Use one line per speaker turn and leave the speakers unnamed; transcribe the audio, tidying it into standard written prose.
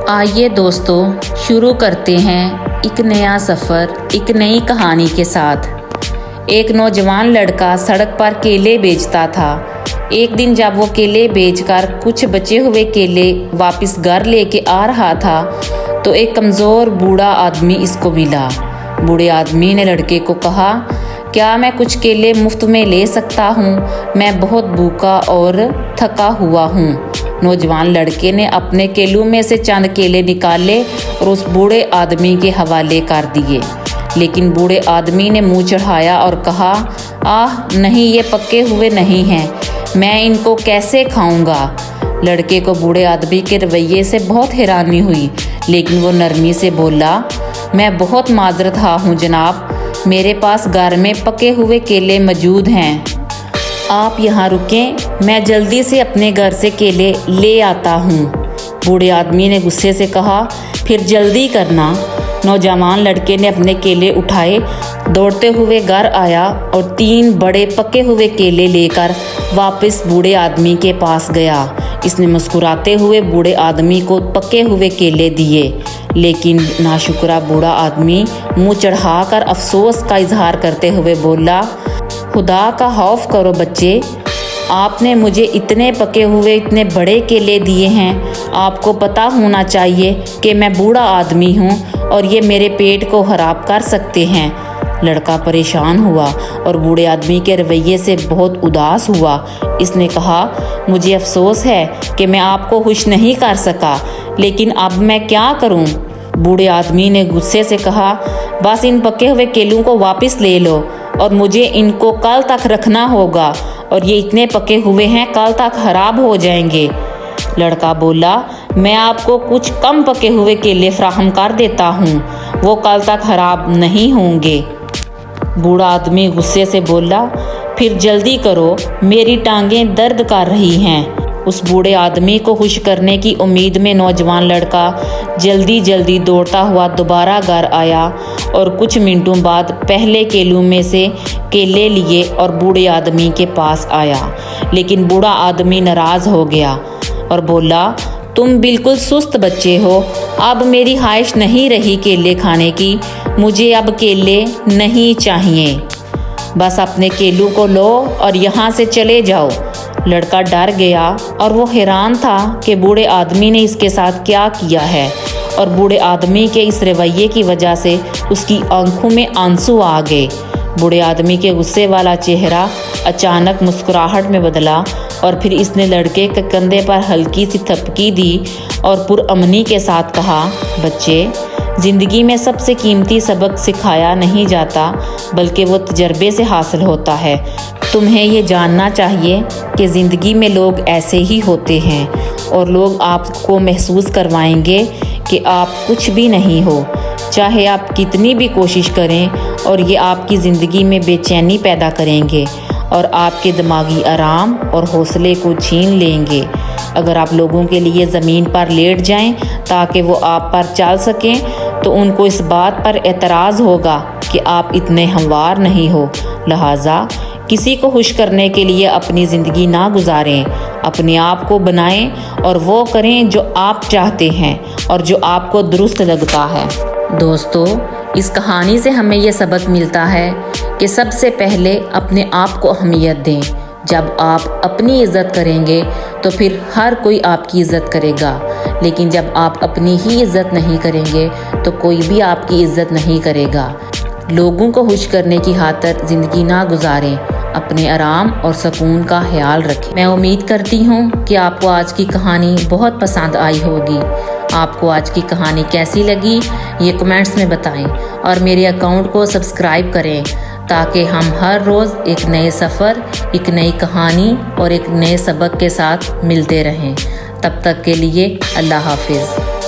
आइए दोस्तों, शुरू करते हैं एक नया सफ़र एक नई कहानी के साथ। एक नौजवान लड़का सड़क पर केले बेचता था। एक दिन जब वो केले बेचकर कुछ बचे हुए केले वापस घर लेके आ रहा था तो एक कमज़ोर बूढ़ा आदमी इसको मिला। बूढ़े आदमी ने लड़के को कहा, क्या मैं कुछ केले मुफ्त में ले सकता हूँ? मैं बहुत भूखा और थका हुआ हूँ। नौजवान लड़के ने अपने केलों में से चंद केले निकाले और उस बूढ़े आदमी के हवाले कर दिए। लेकिन बूढ़े आदमी ने मुंह चढ़ाया और कहा, आह नहीं, ये पके हुए नहीं हैं, मैं इनको कैसे खाऊंगा? लड़के को बूढ़े आदमी के रवैये से बहुत हैरानी हुई, लेकिन वो नरमी से बोला, मैं बहुत माजरत हूँ जनाब, मेरे पास घर में पके हुए केले मौजूद हैं, आप यहाँ रुकें, मैं जल्दी से अपने घर से केले ले आता हूँ। बूढ़े आदमी ने गुस्से से कहा, फिर जल्दी करना। नौजवान लड़के ने अपने केले उठाए, दौड़ते हुए घर आया और 3 बड़े पके हुए केले लेकर वापस बूढ़े आदमी के पास गया। इसने मुस्कुराते हुए बूढ़े आदमी को पके हुए केले दिए, लेकिन नाशुक्रा बूढ़ा आदमी मुंह चढ़ाकर अफसोस का इजहार करते हुए बोला, खुदा का खौफ करो बच्चे, आपने मुझे इतने पके हुए इतने बड़े केले दिए हैं, आपको पता होना चाहिए कि मैं बूढ़ा आदमी हूँ और ये मेरे पेट को खराब कर सकते हैं। लड़का परेशान हुआ और बूढ़े आदमी के रवैये से बहुत उदास हुआ। इसने कहा, मुझे अफसोस है कि मैं आपको खुश नहीं कर सका, लेकिन अब मैं क्या करूं? बूढ़े आदमी ने गुस्से से कहा, बस इन पके हुए केलों को वापस ले लो और मुझे इनको कल तक रखना होगा, और ये इतने पके हुए हैं कल तक खराब हो जाएंगे। लड़का बोला, मैं आपको कुछ कम पके हुए केले फराहम कर देता हूँ, वो कल तक खराब नहीं होंगे। बूढ़ा आदमी गुस्से से बोला, फिर जल्दी करो, मेरी टांगें दर्द कर रही हैं। उस बूढ़े आदमी को खुश करने की उम्मीद में नौजवान लड़का जल्दी जल्दी दौड़ता हुआ दोबारा घर आया और कुछ मिनटों बाद पहले केलों में से केले लिए और बूढ़े आदमी के पास आया। लेकिन बूढ़ा आदमी नाराज़ हो गया और बोला, तुम बिल्कुल सुस्त बच्चे हो, अब मेरी ख्वाहिश नहीं रही केले खाने की, मुझे अब केले नहीं चाहिए, बस अपने केलों को लो और यहाँ से चले जाओ। लड़का डर गया और वो हैरान था कि बूढ़े आदमी ने इसके साथ क्या किया है, और बूढ़े आदमी के इस रवैये की वजह से उसकी आंखों में आंसू आ गए। बूढ़े आदमी के गुस्से वाला चेहरा अचानक मुस्कुराहट में बदला और फिर इसने लड़के के कंधे पर हल्की सी थपकी दी और पुरअमनी के साथ कहा, बच्चे, ज़िंदगी में सबसे कीमती सबक सिखाया नहीं जाता, बल्कि वो तजर्बे से हासिल होता है। तुम्हें ये जानना चाहिए कि ज़िंदगी में लोग ऐसे ही होते हैं और लोग आपको महसूस करवाएंगे कि आप कुछ भी नहीं हो, चाहे आप कितनी भी कोशिश करें, और ये आपकी ज़िंदगी में बेचैनी पैदा करेंगे और आपके दिमागी आराम और हौसले को छीन लेंगे। अगर आप लोगों के लिए ज़मीन पर लेट जाएं ताकि वो आप पर चल सकें, तो उनको इस बात पर एतराज़ होगा कि आप इतने हमवार नहीं हो। लिहाजा किसी को खुश करने के लिए अपनी ज़िंदगी ना गुजारें, अपने आप को बनाएं और वो करें जो आप चाहते हैं और जो आपको दुरुस्त लगता है। दोस्तों, इस कहानी से हमें ये सबक मिलता है कि सबसे पहले अपने आप को अहमियत दें। जब आप अपनी इज़्ज़त करेंगे तो फिर हर कोई आपकी इज़्ज़त करेगा, लेकिन जब आप अपनी ही इज़्ज़त नहीं करेंगे तो कोई भी आपकी इज़्ज़त नहीं करेगा। लोगों को खुश करने की खातिर ज़िंदगी ना गुजारें, अपने आराम और सुकून का ख्याल रखें। मैं उम्मीद करती हूँ कि आपको आज की कहानी बहुत पसंद आई होगी। आपको आज की कहानी कैसी लगी ये कमेंट्स में बताएं और मेरे अकाउंट को सब्सक्राइब करें ताकि हम हर रोज़ एक नए सफ़र, एक नई कहानी और एक नए सबक के साथ मिलते रहें। तब तक के लिए अल्लाह हाफिज़।